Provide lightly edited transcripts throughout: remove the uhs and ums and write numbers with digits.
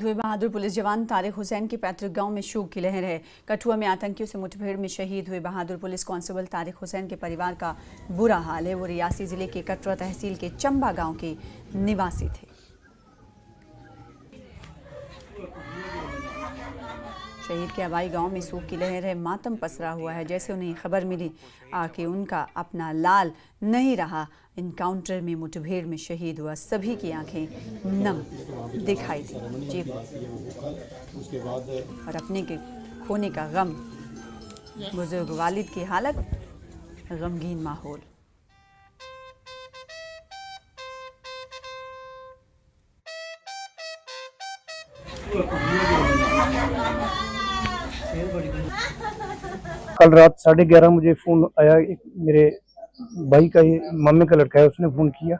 हुए बहादुर पुलिस जवान तारिक हुसैन के पैतृक गांव में शोक की लहर है। कठुआ में आतंकियों से मुठभेड़ में शहीद हुए बहादुर पुलिस कांस्टेबल तारिक हुसैन के परिवार का बुरा हाल है। वो रियासी जिले के कटरा तहसील के चंबा गांव के निवासी थे। शहीद के आबाई गांव में शोक की लहर है। मातम पसरा हुआ है। जैसे उन्हें खबर मिली कि उनका अपना लाल नहीं रहा, इनकाउंटर में मुठभेड़ में शहीद हुआ, सभी की आंखें नम दिखाई दी जी। और अपने के खोने का गम, बुजुर्ग वालिद की हालत, गमगीन माहौल। कल रात 11:30 मुझे फ़ोन आया। एक मेरे भाई का ही मामे का लड़का है, उसने फ़ोन किया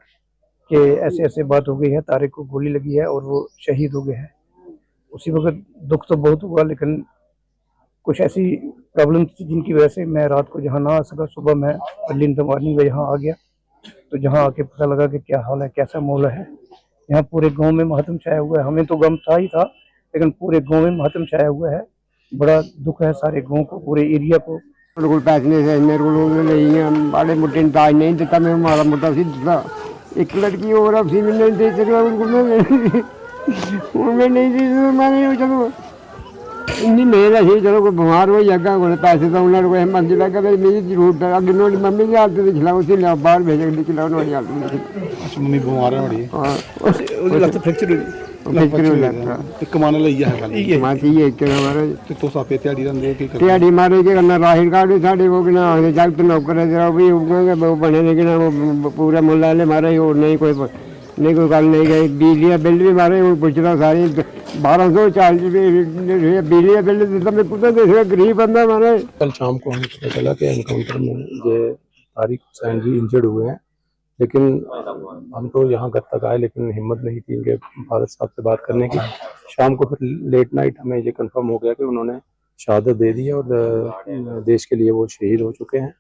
कि ऐसे ऐसे बात हो गई है, तारिक को गोली लगी है और वो शहीद हो गया है। उसी वक्त दुख तो बहुत हुआ, लेकिन कुछ ऐसी प्रॉब्लम थी जिनकी वजह से मैं रात को जहाँ ना आ सका। सुबह मैं अर्ली इन द मॉर्निंग में यहाँ आ गया, तो जहाँ आके पता लगा कि क्या हाल है, कैसा माहौल है। यहाँ पूरे गाँव में मातम छाया हुआ है। हमें तो गम था ही था, लेकिन पूरे गाँव में मातम छाया हुआ है। बड़ा दुख है सारे गांव को, पूरे एरिया को। मेरे पैसे से मेरे को बड़े मोटे दाज नहीं देता, मैं माड़ा मोटा सी दिता। एक लड़की और अब मैं नहीं दे सकता उनको, मैं नहीं दे सकता। मैं चलो इन्नी मेहनत ही, चलो कोई बीमार हो जाएगा, कोई पैसे तो उन्होंने कोई हिम्मत दिला कर मेरी जरूरत है। अगर नोड़ी मम्मी की हालत में खिलाओ, उसी लिया बाहर भेज के खिलाओ नोड़ी हालत में। अच्छा, मम्मी बीमार है बड़ी। हाँ, लत फ्रैक्चर हो गई। कमाने लई है माती है कि हमारे तो सापे त्याड़ी रंदे की त्याड़ी मारे के करना राशन कार्ड साढ़े वो किना जगत नौकर है जरा भी उगेंगे वो बने लेकिन वो पूरा मुल्ला ले मारे और नहीं कोई गल नहीं गई। बिजली बिल भी मारे वो पूछता सारी 1240 बिजली बिल देता मैं कुछ दे गरीब बंदा मारे। कल शाम को हमें पता चला कि एनकाउंटर में ये तारिक हुसैन जी इंजर्ड हुए हैं, लेकिन हम तो यहाँ घर तक आए, लेकिन हिम्मत नहीं थी इनके फादर साहब से बात करने की। शाम को फिर लेट नाइट हमें ये कंफर्म हो गया कि उन्होंने शहादत दे दी है और देश के लिए वो शहीद हो चुके हैं।